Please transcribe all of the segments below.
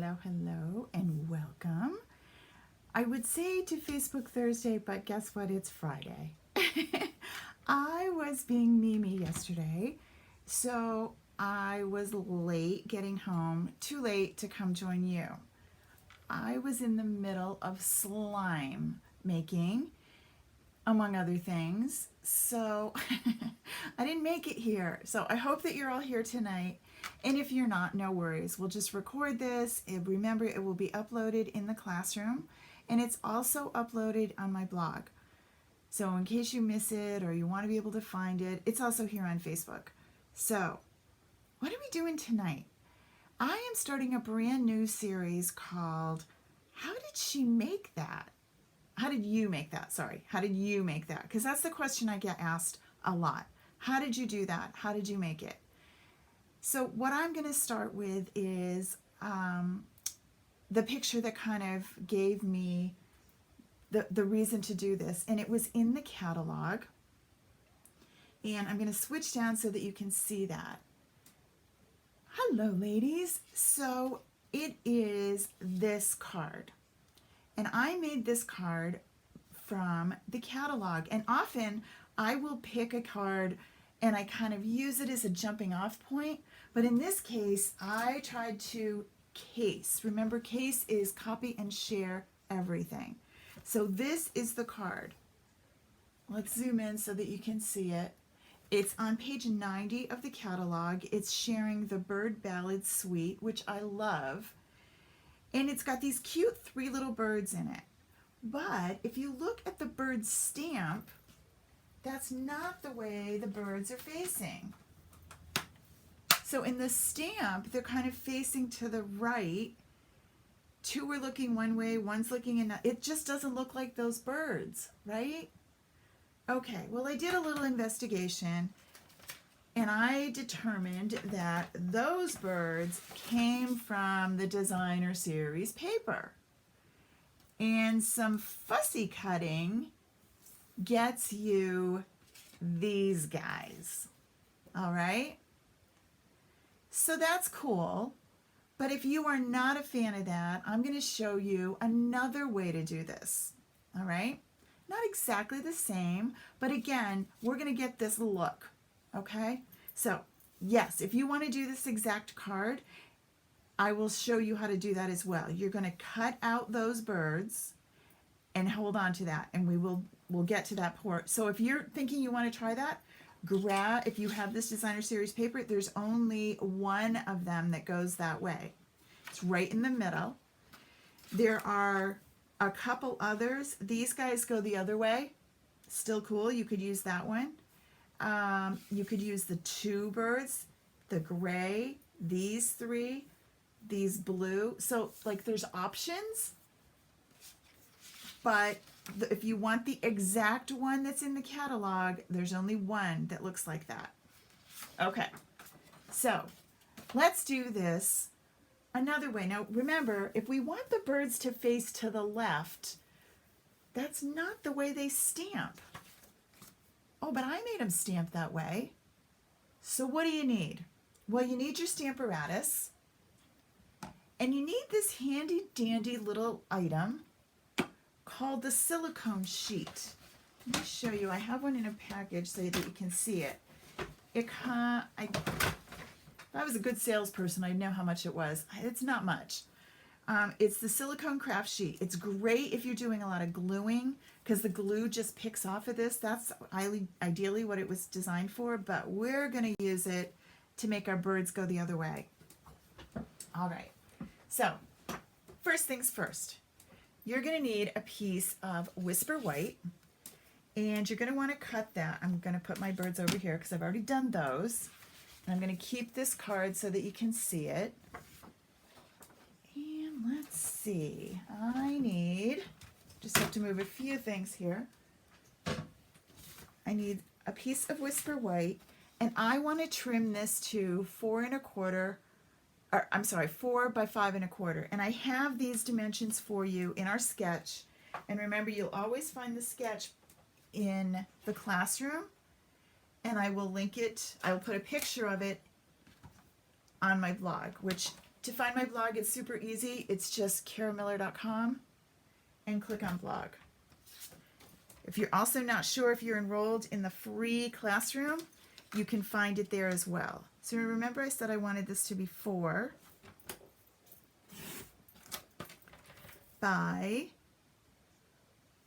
Hello, hello, and welcome. I would say to Facebook Thursday, but guess what? It's Friday. I was being Mimi yesterday, so I was late getting home, too late to come join you. I was in the middle of slime making, among other things, so I didn't make it here. So I hope that you're all here tonight. And if you're not, no worries. We'll just record this. And remember, it will be uploaded in the classroom. And it's also uploaded on my blog. So in case you miss it or you want to be able to find it, it's also here on Facebook. So what are we doing tonight? I am starting a brand new series called How Did She Make That? How did you make that? Sorry. How did you make that? Because that's the question I get asked a lot. How did you do that? How did you make it? So what I'm going to start with is the picture that kind of gave me the reason to do this. And it was in the catalog. And I'm going to switch down so that you can see that. Hello, ladies. So it is this card. And I made this card from the catalog. And often I will pick a card and I kind of use it as a jumping off point. But in this case, I tried to case. Remember, case is copy and share everything. So this is the card. Let's zoom in so that you can see it. It's on page 90 of the catalog. It's sharing the Bird Ballad Suite, which I love. And it's got these cute 3 little birds in it. But if you look at the bird stamp, that's not the way the birds are facing. So in the stamp, they're kind of facing to the right. 2 are looking one way, 1's looking in. It just doesn't look like those birds, right? Okay, well, I did a little investigation and I determined that those birds came from the designer series paper. And some fussy cutting gets you these guys. All right? So that's cool. But if you are not a fan of that, I'm going to show you another way to do this. All right? Not exactly the same, but again, we're going to get this look. Okay? So, yes, if you want to do this exact card, I will show you how to do that as well. You're going to cut out those birds and hold on to that, and we'll get to that part. So if you're thinking you want to try that, if you have this designer series paper, there's only one of them that goes that way. It's right in the middle. There are a couple others. These guys go the other way. Still cool. You could use that one. You could use the 2 birds, the gray, these 3, these blue. So like there's options, but if you want the exact one that's in the catalog, there's only one that looks like that. Okay, so let's do this another way. Now remember, if we want the birds to face to the left, that's not the way they stamp. Oh, but I made them stamp that way. So what do you need? Well, you need your Stamparatus, and you need this handy dandy little item called the silicone sheet. Let me show you. I have one in a package so that you can see it. If I was a good salesperson, I'd know how much it was. It's not much. It's the silicone craft sheet. It's great if you're doing a lot of gluing because the glue just picks off of this. That's ideally what it was designed for, but we're going to use it to make our birds go the other way. All right. So first things first. You're going to need a piece of Whisper White, and you're going to want to cut that. I'm going to put my birds over here because I've already done those. And I'm going to keep this card so that you can see it. And let's see. Just have to move a few things here. I need a piece of Whisper White, and I want to trim this to 4 by 5 1/4. And I have these dimensions for you in our sketch. And remember, you'll always find the sketch in the classroom, and I will link it. I will put a picture of it on my blog, which To find my blog, it's super easy. It's just caramiller.com and click on blog. If you're also not sure if you're enrolled in the free classroom, you can find it there as well. So remember I said I wanted this to be 4 by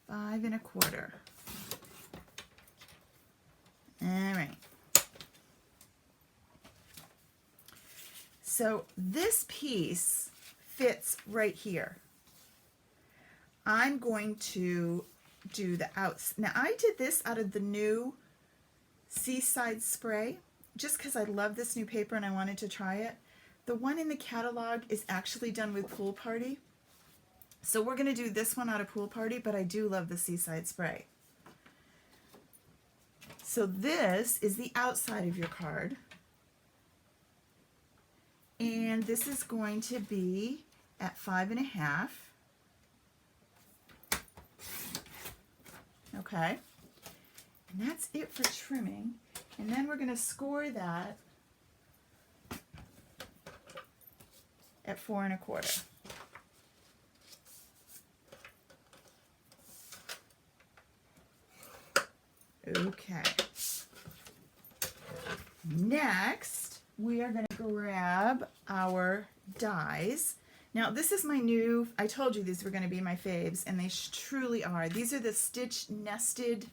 5 1/4. All right. So this piece fits right here. I'm going to do the outs. Now I did this out of the new Seaside Spray just because I love this new paper and I wanted to try it. The one in the catalog is actually done with Pool Party. So we're going to do this one out of Pool Party, but I do love the Seaside Spray. So this is the outside of your card. And this is going to be at 5 1/2. Okay. And that's it for trimming. And then we're going to score that at 4 1/4. Okay. Next, we are going to grab our dies. Now, this is my new, I told you these were going to be my faves, and they truly are. These are the Stitch Nested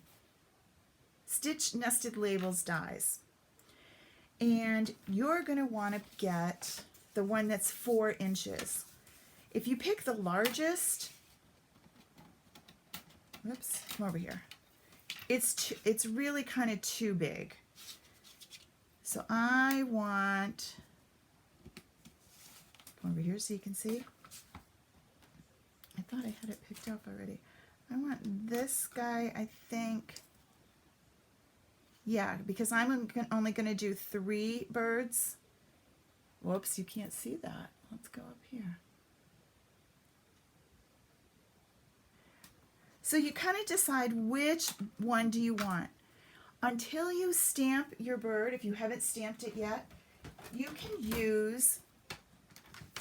Labels dies. And you're going to want to get the one that's 4 inches. If you pick the largest, whoops, come over here. It's really kind of too big. So I want, come over here so you can see. I thought I had it picked up already. I want this guy, I think. Yeah, because I'm only going to do 3 birds. Whoops, you can't see that. Let's go up here. So you kind of decide which one do you want. Until you stamp your bird, if you haven't stamped it yet, you can use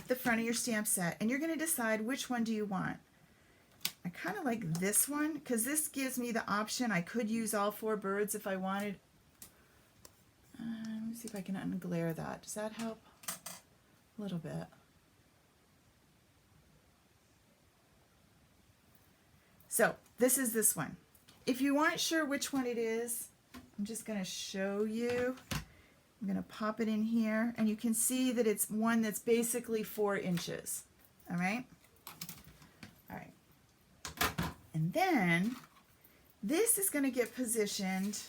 the front of your stamp set and you're going to decide which one do you want. I kind of like this one because this gives me the option. I could use all 4 birds if I wanted. Let me see if I can unglare that. Does that help? A little bit. So this is this one. If you aren't sure which one it is, I'm just going to show you. I'm going to pop it in here, and you can see that it's one that's basically 4 inches. All right? All right. And then this is going to get positioned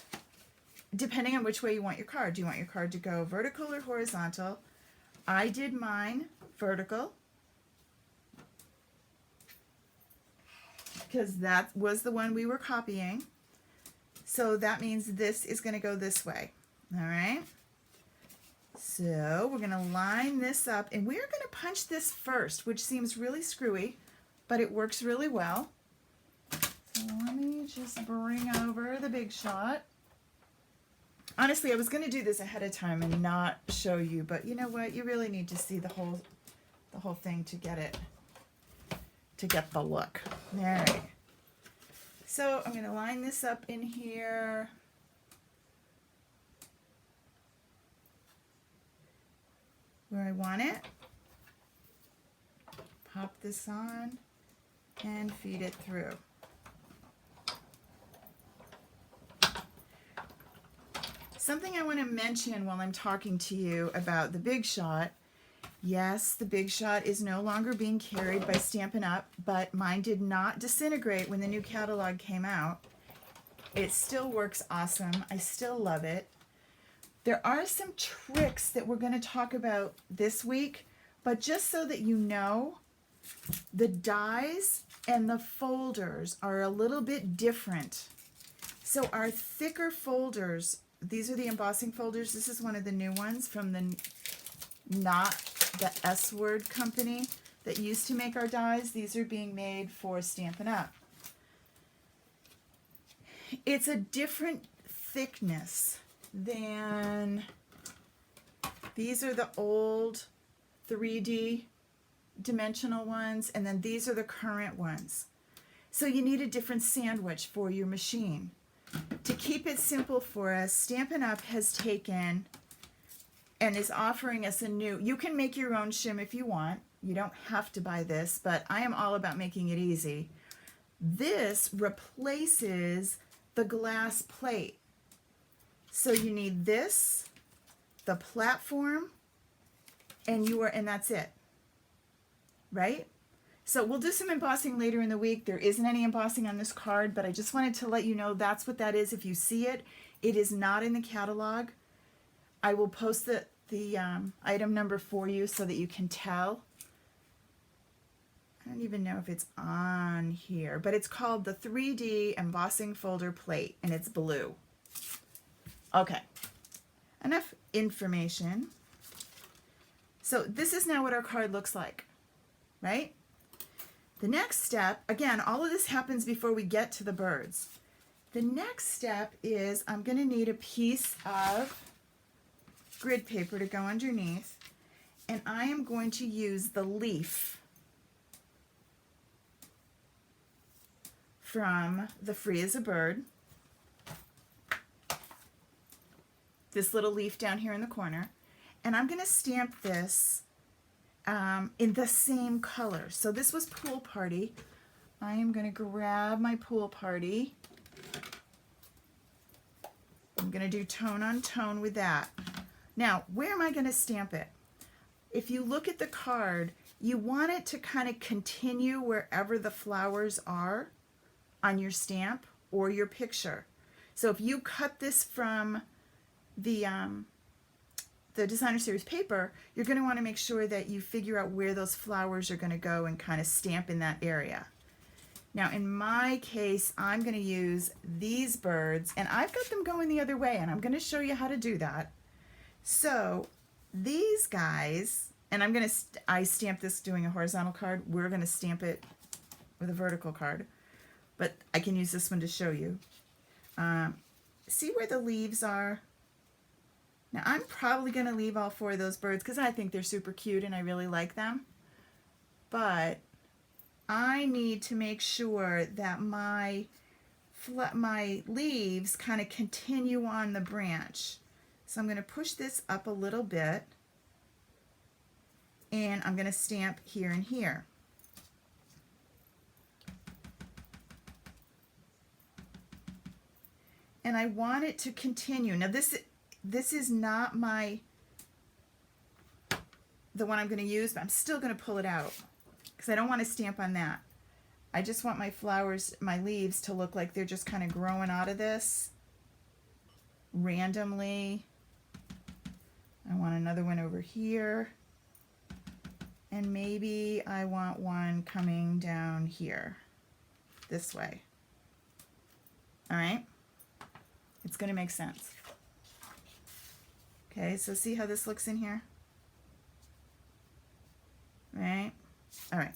depending on which way you want your card. Do you want your card to go vertical or horizontal? I did mine vertical because that was the one we were copying. So that means this is going to go this way. All right. So we're going to line this up, and we're going to punch this first, which seems really screwy, but it works really well. So let me just bring over the Big Shot. Honestly, I was going to do this ahead of time and not show you, but you know what? You really need to see the whole thing to get the look. All right. So I'm going to line this up in here. Where I want it. Pop this on and feed it through. Something I want to mention while I'm talking to you about the Big Shot. Yes, the Big Shot is no longer being carried by Stampin' Up, but mine did not disintegrate when the new catalog came out. It still works awesome. I still love it. There are some tricks that we're going to talk about this week, but just so that you know, the dies and the folders are a little bit different. So our thicker folders, these are the embossing folders. This is one of the new ones from the Not the S Word company that used to make our dies. These are being made for Stampin' Up. It's a different thickness than, these are the old 3D dimensional ones, and then these are the current ones. So you need a different sandwich for your machine. To keep it simple for us, Stampin' Up! Has taken and is offering us a new, you can make your own shim if you want. You don't have to buy this, but I am all about making it easy. This replaces the glass plate. So you need this, the platform, and that's it. Right? So we'll do some embossing later in the week. There isn't any embossing on this card, but I just wanted to let you know that's what that is. If you see it, it is not in the catalog. I will post the item number for you so that you can tell. I don't even know if it's on here, but it's called the 3D embossing folder plate, and it's blue. Okay, enough information. So this is now what our card looks like, right? The next step, again, all of this happens before we get to the birds. The next step is I'm going to need a piece of grid paper to go underneath, and I am going to use the leaf from the Free as a Bird. This little leaf down here in the corner, and I'm going to stamp this in the same color. So this was Pool Party. I am going to grab my Pool Party. I'm going to do tone on tone with that. Now, where am I going to stamp it? If you look at the card, you want it to kind of continue wherever the flowers are on your stamp or your picture. So if you cut this from the designer series paper, you're going to want to make sure that you figure out where those flowers are going to go and kind of stamp in that area. Now in my case, I'm going to use these birds, and I've got them going the other way, and I'm going to show you how to do that. So these guys, and I stamped this doing a horizontal card. We're going to stamp it with a vertical card, but I can use this one to show you. See where the leaves are? Now I'm probably going to leave all 4 of those birds because I think they're super cute and I really like them. But I need to make sure that my leaves kind of continue on the branch. So I'm going to push this up a little bit, and I'm going to stamp here and here. And I want it to continue. Now this is not the one I'm going to use, but I'm still going to pull it out because I don't want to stamp on that. I just want my flowers, my leaves, to look like they're just kind of growing out of this randomly. I want another one over here, and maybe I want one coming down here this way. All right, it's going to make sense. Okay, so see how this looks in here? Right? All right.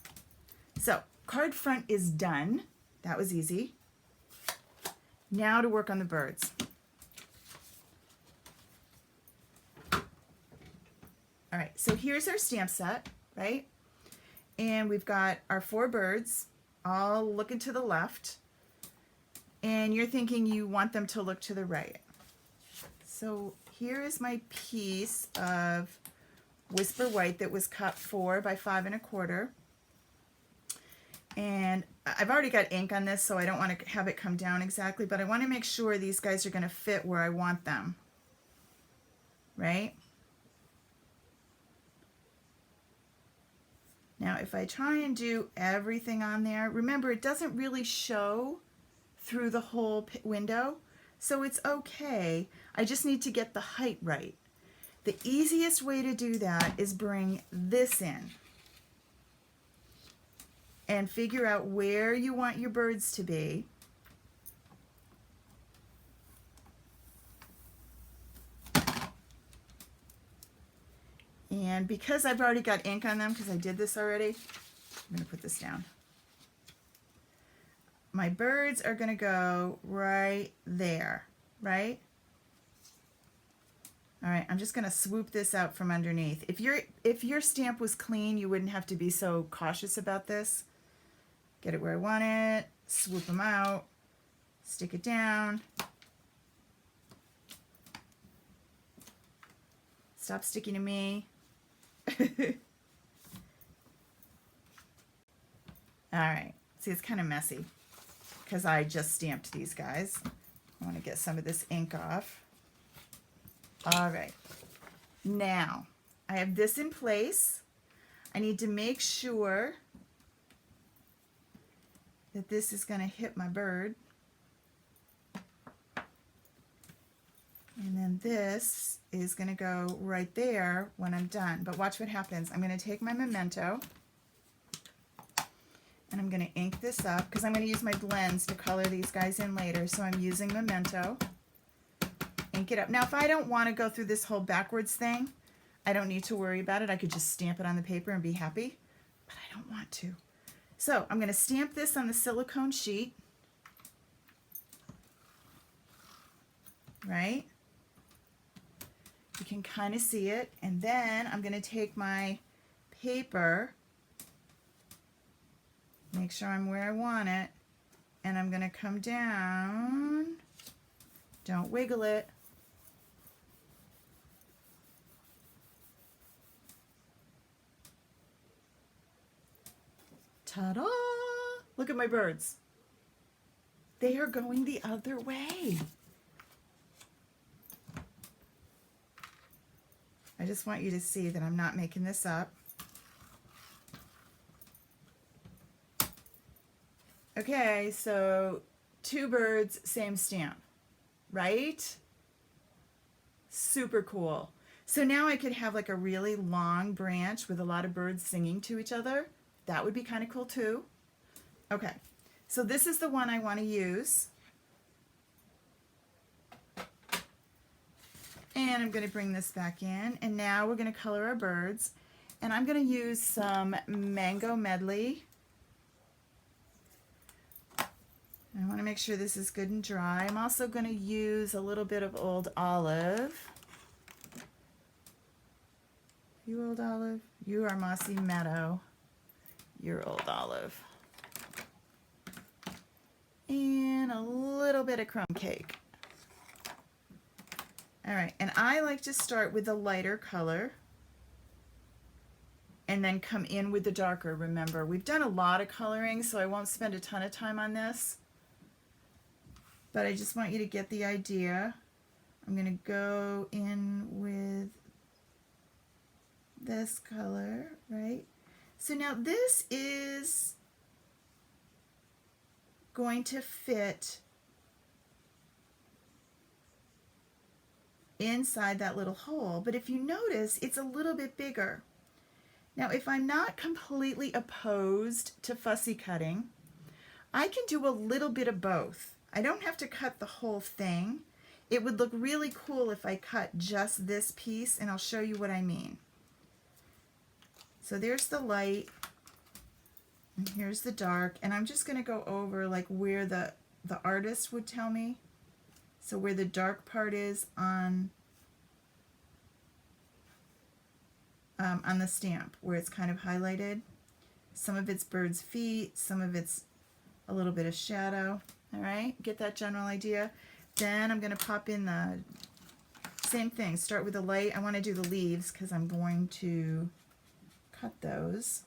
So card front is done. That was easy. Now to work on the birds. All right, so here's our stamp set, right? And we've got our 4 birds all looking to the left. And you're thinking you want them to look to the right. So here is my piece of Whisper White that was cut 4 by 5 1/4. And I've already got ink on this, so I don't want to have it come down exactly, but I want to make sure these guys are going to fit where I want them, right? Now, if I try and do everything on there, remember it doesn't really show through the whole window, so it's okay. I just need to get the height right. The easiest way to do that is bring this in and figure out where you want your birds to be. And because I've already got ink on them, because I did this already, I'm going to put this down. My birds are going to go right there, right? All right, I'm just gonna swoop this out from underneath. If your stamp was clean, you wouldn't have to be so cautious about this. Get it where I want it, swoop them out, stick it down. Stop sticking to me. All right, see, it's kind of messy because I just stamped these guys. I want to get some of this ink off. All right, now I have this in place. I need to make sure that this is going to hit my bird. And then this is going to go right there when I'm done. But watch what happens. I'm going to take my memento and I'm going to ink this up because I'm going to use my blends to color these guys in later. So I'm using memento. Ink it up. Now if I don't want to go through this whole backwards thing, I don't need to worry about it. I could just stamp it on the paper and be happy, but I don't want to. So I'm going to stamp this on the silicone sheet, right? You can kind of see it. And then I'm going to take my paper, make sure I'm where I want it, and I'm going to come down. Don't wiggle it. Ta-da! Look at my birds. They are going the other way. I just want you to see that I'm not making this up. Okay, so 2 birds, same stamp, right? Super cool. So now I could have like a really long branch with a lot of birds singing to each other. That would be kind of cool too. Okay, so this is the one I want to use. And I'm going to bring this back in. And now we're going to color our birds. And I'm going to use some Mango Medley. I want to make sure this is good and dry. I'm also going to use a little bit of Old Olive. You Old Olive? You are Mossy Meadow. You're Old Olive. And a little bit of crumb cake. All right, and I like to start with the lighter color and then come in with the darker. Remember, we've done a lot of coloring, so I won't spend a ton of time on this. But I just want you to get the idea. I'm going to go in with this color, right? So now this is going to fit inside that little hole, but if you notice, it's a little bit bigger. Now, if I'm not completely opposed to fussy cutting, I can do a little bit of both. I don't have to cut the whole thing. It would look really cool if I cut just this piece, and I'll show you what I mean. So there's the light, and here's the dark, and I'm just going to go over like where the artist would tell me. So where the dark part is on the stamp, where it's kind of highlighted. Some of it's bird's feet, some of it's a little bit of shadow. All right, get that general idea. Then I'm going to pop in the same thing. Start with the light. I want to do the leaves because I'm going to cut those.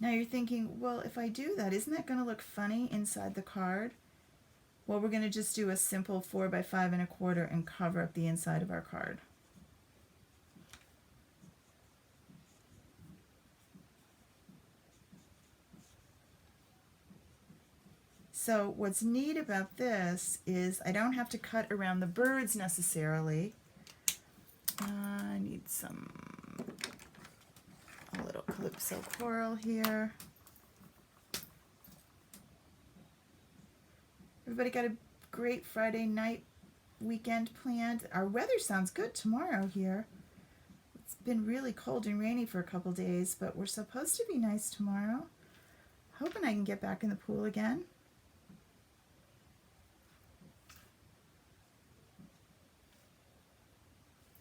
Now you're thinking, well, if I do that, isn't that going to look funny inside the card? Well, we're going to just do a simple 4 by 5 1/4 and cover up the inside of our card. So what's neat about this is I don't have to cut around the birds necessarily. I need a little Calypso coral here. Everybody got a great Friday night weekend planned? Our weather sounds good tomorrow here. Let's been really cold and rainy for a couple days, but we're supposed to be nice tomorrow. Hoping I can get back in the pool again.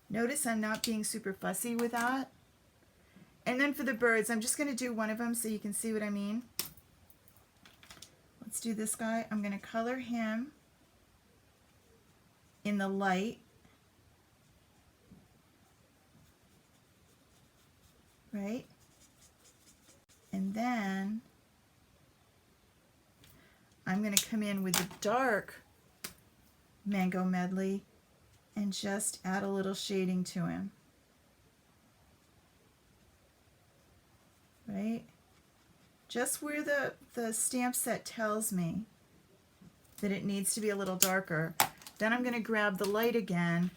Notice I'm not being super fussy with that. And then for the birds, I'm just going to do one of them so you can see what I mean. Let's do this guy. I'm going to color him in the light. Right? And then I'm going to come in with the dark Mango Medley and just add a little shading to him. Right? Just where the stamp set tells me that it needs to be a little darker. Then I'm going to grab the light again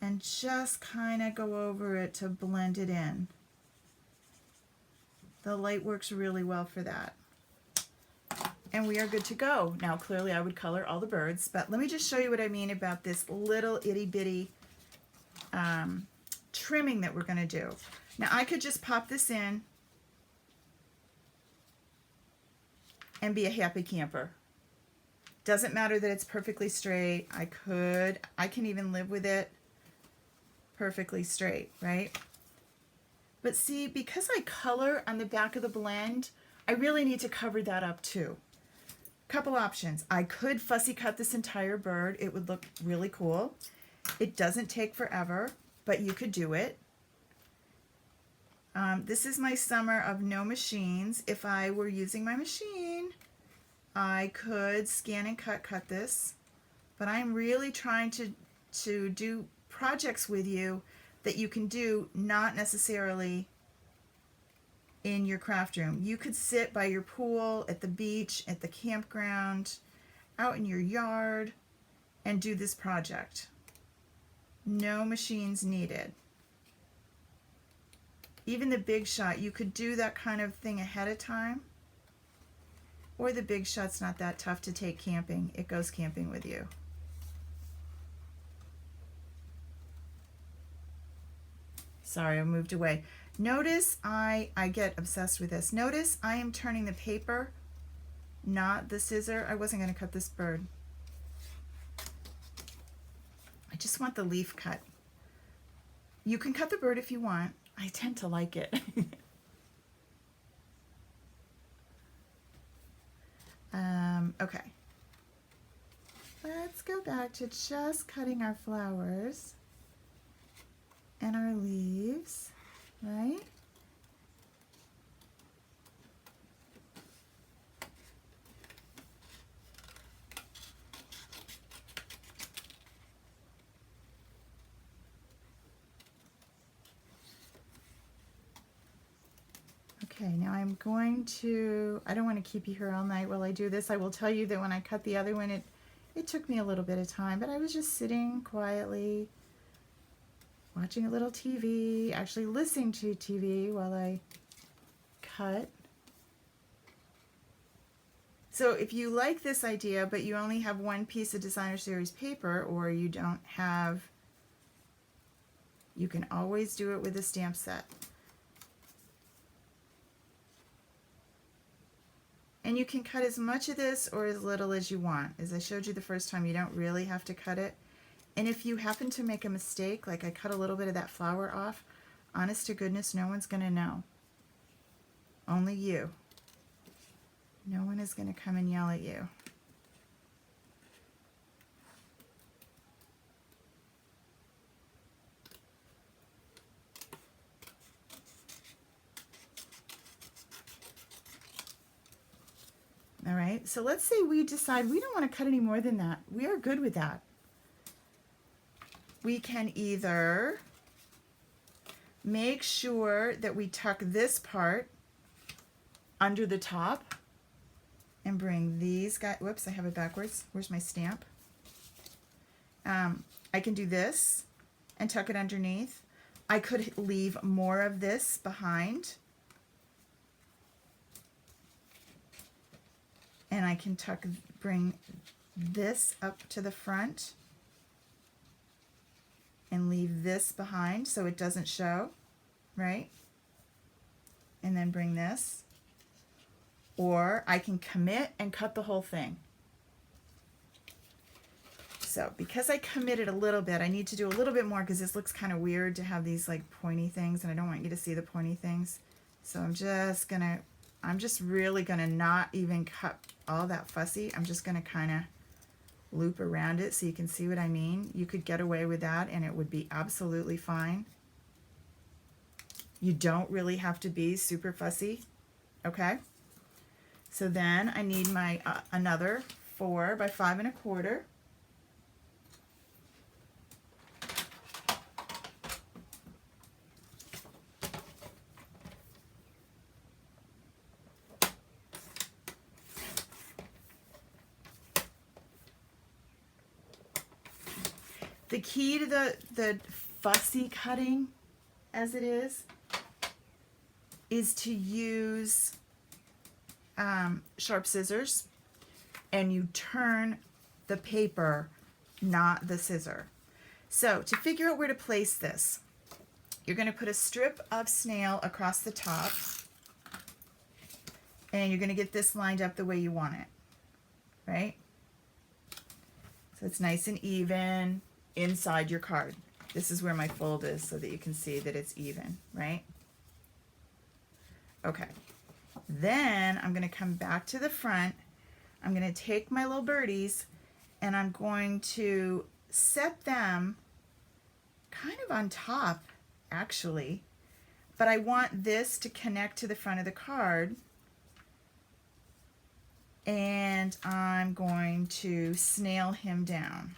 and just kind of go over it to blend it in. The light works really well for that. And we are good to go. Now, clearly I would color all the birds, but let me just show you what I mean about this little itty bitty trimming that we're going to do. Now, I could just pop this in and be a happy camper. Doesn't matter that it's perfectly straight. I can even live with it perfectly straight, right? But see, because I color on the back of the blend, I really need to cover that up too. Couple options. I could fussy cut this entire bird. It would look really cool. It doesn't take forever, but you could do it. This is my summer of no machines. If I were using my machine, I could scan and cut this, but I'm really trying to do projects with you that you can do not necessarily in your craft room. You could sit by your pool, at the beach, at the campground, out in your yard, and do this project. No machines needed. Even the Big Shot, you could do that kind of thing ahead of time. Or the Big Shot's not that tough to take camping. It goes camping with you. Sorry, I moved away. Notice I get obsessed with this. Notice I am turning the paper, not the scissor. I wasn't going to cut this bird. I just want the leaf cut. You can cut the bird if you want. I tend to like it. Okay. Let's go back to just cutting our flowers and our leaves, right? Okay, now I'm going to, I don't want to keep you here all night while I do this. I will tell you that when I cut the other one, it took me a little bit of time, but I was just sitting quietly, watching a little TV, actually listening to TV while I cut. So if you like this idea, but you only have one piece of designer series paper, or you don't have, you can always do it with a stamp set. And you can cut as much of this or as little as you want. As I showed you the first time, you don't really have to cut it. And if you happen to make a mistake, like I cut a little bit of that flower off, honest to goodness, no one's going to know. Only you. No one is going to come and yell at you. All right, so let's say we decide we don't want to cut any more than that. We are good with that. We can either make sure that we tuck this part under the top and bring these guys, whoops, I have it backwards. Where's my stamp? I can do this and tuck it underneath. I could leave more of this behind. And I can bring this up to the front and leave this behind so it doesn't show. right? And then bring this. Or I can commit and cut the whole thing. So because I committed a little bit, I need to do a little bit more because this looks kind of weird to have these like pointy things, and I don't want you to see the pointy things. So I'm just really gonna not even cut all that fussy. I'm just gonna kind of loop around it so you can see what I mean. You could get away with that and it would be absolutely fine. You don't really have to be super fussy, okay? So then I need my another 4 by 5 1/4. The key to the fussy cutting, as it is to use sharp scissors, and you turn the paper, not the scissor. So to figure out where to place this, you're going to put a strip of snail across the top, and you're going to get this lined up the way you want it, right? So it's nice and even inside your card. This is where my fold is so that you can see that it's even, right? Okay. Then I'm going to come back to the front. I'm going to take my little birdies and I'm going to set them kind of on top, actually. But I want this to connect to the front of the card. And I'm going to snail him down.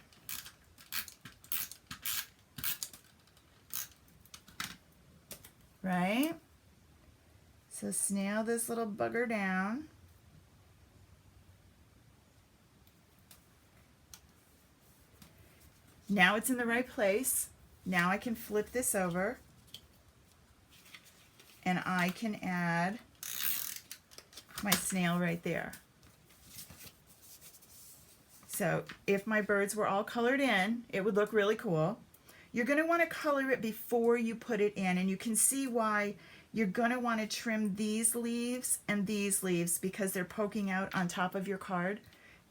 Right? So snail this little bugger down. Now it's in the right place. Now I can flip this over and I can add my snail right there. So if my birds were all colored in, it would look really cool. You're going to want to color it before you put it in, and you can see why you're going to want to trim these leaves and these leaves because they're poking out on top of your card.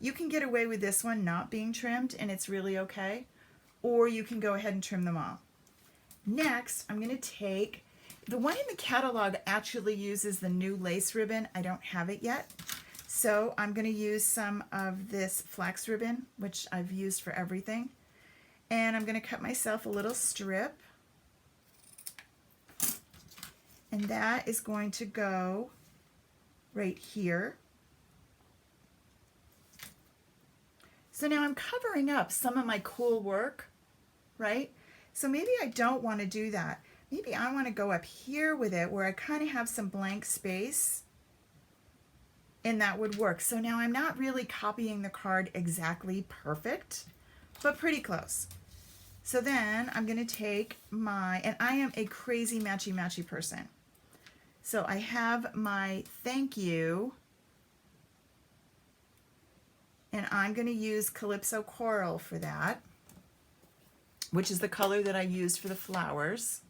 You can get away with this one not being trimmed and it's really okay, or you can go ahead and trim them all. Next, I'm going to take, the one in the catalog actually uses the new lace ribbon. I don't have it yet. So I'm going to use some of this flax ribbon, which I've used for everything. And I'm going to cut myself a little strip. And that is going to go right here. So now I'm covering up some of my cool work, right? So maybe I don't want to do that. Maybe I want to go up here with it where I kind of have some blank space. And that would work. So now I'm not really copying the card exactly perfect, but pretty close. So then I'm going to take my, and I am a crazy matchy-matchy person. So I have my thank you, and I'm going to use Calypso Coral for that, which is the color that I used for the flowers.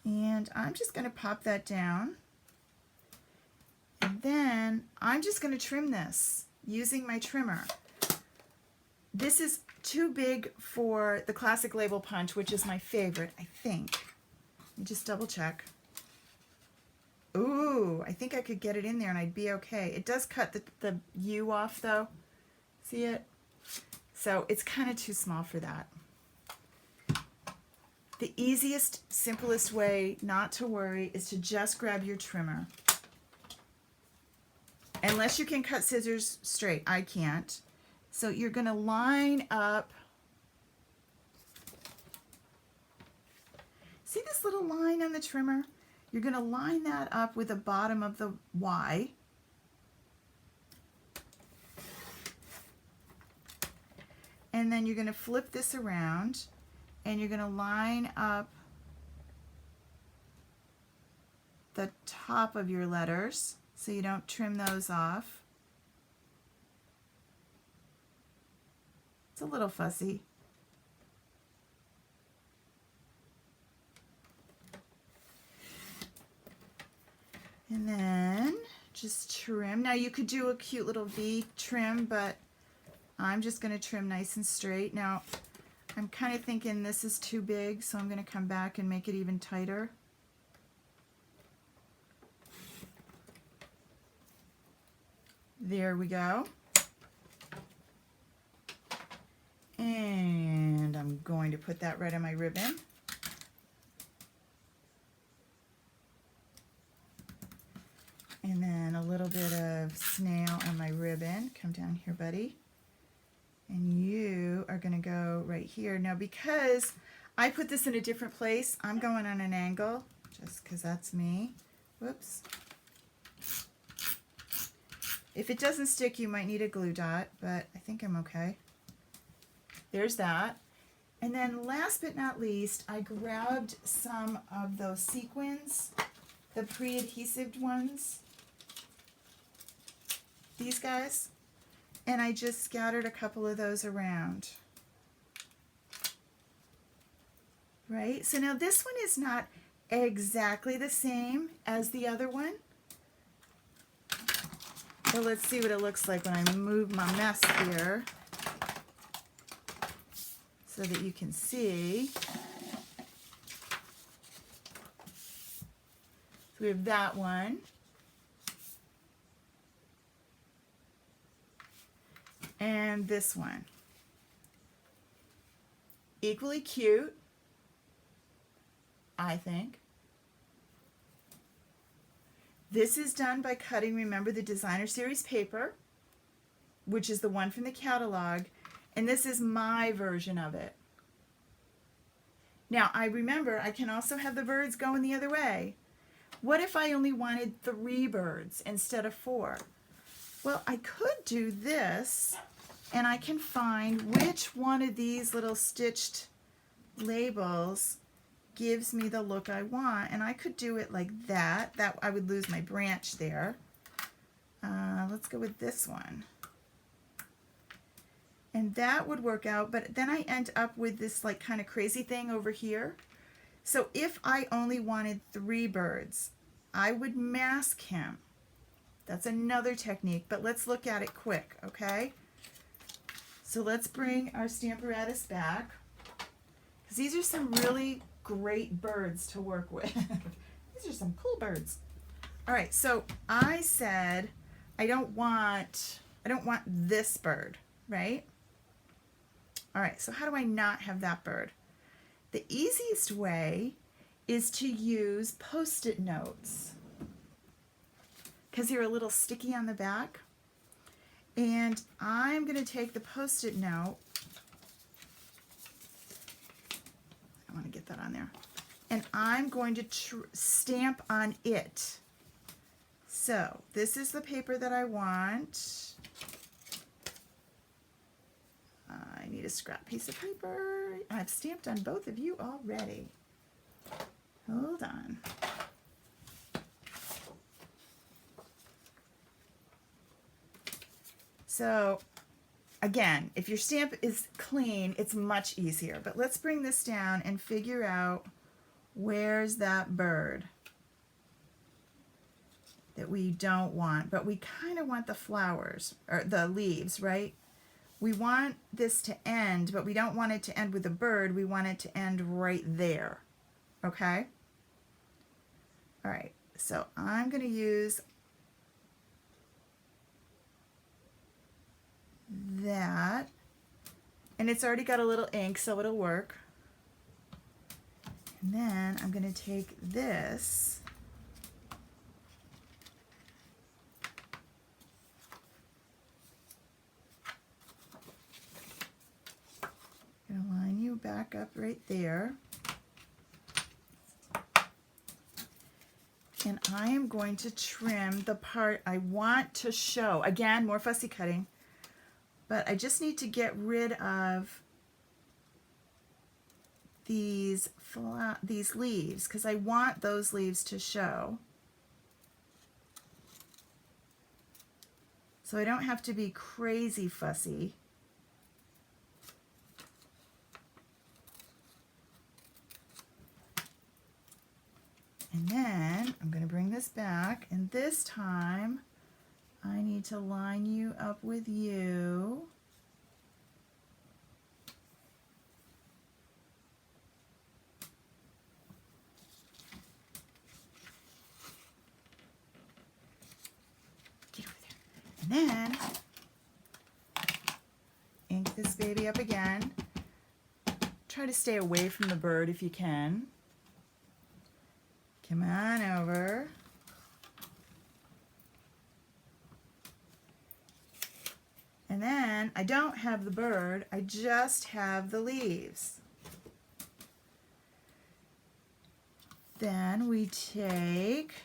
And I'm just going to pop that down. And then I'm just going to trim this using my trimmer. This is too big for the classic label punch, which is my favorite, I think. Let me just double check. Ooh, I think I could get it in there and I'd be okay. It does cut the U off though. See it? So it's kind of too small for that. The easiest, simplest way not to worry is to just grab your trimmer. Unless you can cut scissors straight, I can't. So you're going to line up. See this little line on the trimmer? You're going to line that up with the bottom of the Y. And then you're going to flip this around. And you're going to line up the top of your letters so you don't trim those off. It's a little fussy. And then just trim. Now you could do a cute little V trim, but I'm just going to trim nice and straight. Now I'm kind of thinking this is too big, so I'm going to come back and make it even tighter. There we go. And I'm going to put that right on my ribbon. And then a little bit of snail on my ribbon. Come down here, buddy. And you are going to go right here. Now, because I put this in a different place, I'm going on an angle, just because that's me. Whoops. If it doesn't stick, you might need a glue dot, but I think I'm okay. There's that. And then last but not least, I grabbed some of those sequins, the pre-adhesive ones, these guys, and I just scattered a couple of those around. Right? So now this one is not exactly the same as the other one. So let's see what it looks like when I move my mess here so that you can see. So we have that one. And this one. Equally cute, I think. This is done by cutting, remember, the Designer Series paper, which is the one from the catalog, and this is my version of it. Now, I remember I can also have the birds going the other way. What if I only wanted 3 birds instead of 4? Well, I could do this, and I can find which one of these little stitched labels gives me the look I want, and I could do it like that. That I would lose my branch there. Let's go with this one. And that would work out, but then I end up with this like kind of crazy thing over here. So if I only wanted 3 birds, I would mask him. That's another technique, but let's look at it quick, okay? So let's bring our Stamparatus back, because these are some really great birds to work with. These are some cool birds. All right, so I said I don't want this bird, right? All right, so how do I not have that bird? The easiest way is to use Post-it notes, because they're a little sticky on the back. And I'm going to take the Post-it note. I want to get that on there. And I'm going to stamp on it. So this is the paper that I want. I need a scrap piece of paper. I've stamped on both of you already. Hold on. So again, if your stamp is clean, it's much easier. But let's bring this down and figure out where's that bird that we don't want. But we kind of want the flowers, or the leaves, right? We want this to end, but we don't want it to end with a bird. We want it to end right there. Okay? All right, so I'm going to use that, and it's already got a little ink, so it'll work. And then I'm going to take this and line you back up right there. And I am going to trim the part I want to show. Again, more fussy cutting. But I just need to get rid of these leaves, because I want those leaves to show. So I don't have to be crazy fussy. And then I'm going to bring this back, and this time I need to line you up with you. Get over there. And then ink this baby up again. Try to stay away from the bird if you can. Come on over. And then I don't have the bird, I just have the leaves. Then we take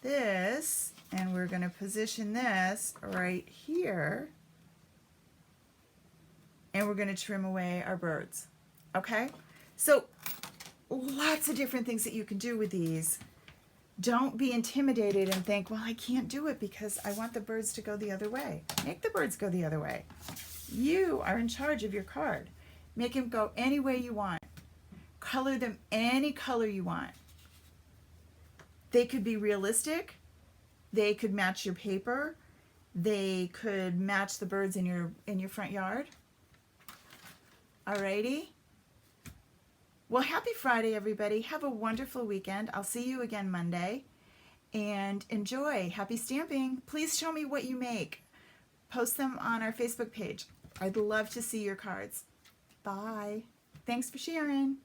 this and we're going to position this right here. And we're going to trim away our birds. Okay? So lots of different things that you can do with these. Don't be intimidated and think, well, I can't do it because I want the birds to go the other way. Make the birds go the other way. You are in charge of your card. Make them go any way you want. Color them any color you want. They could be realistic. They could match your paper. They could match the birds in your front yard. Alrighty. Well, happy Friday, everybody. Have a wonderful weekend. I'll see you again Monday. And enjoy. Happy stamping. Please show me what you make. Post them on our Facebook page. I'd love to see your cards. Bye. Thanks for sharing.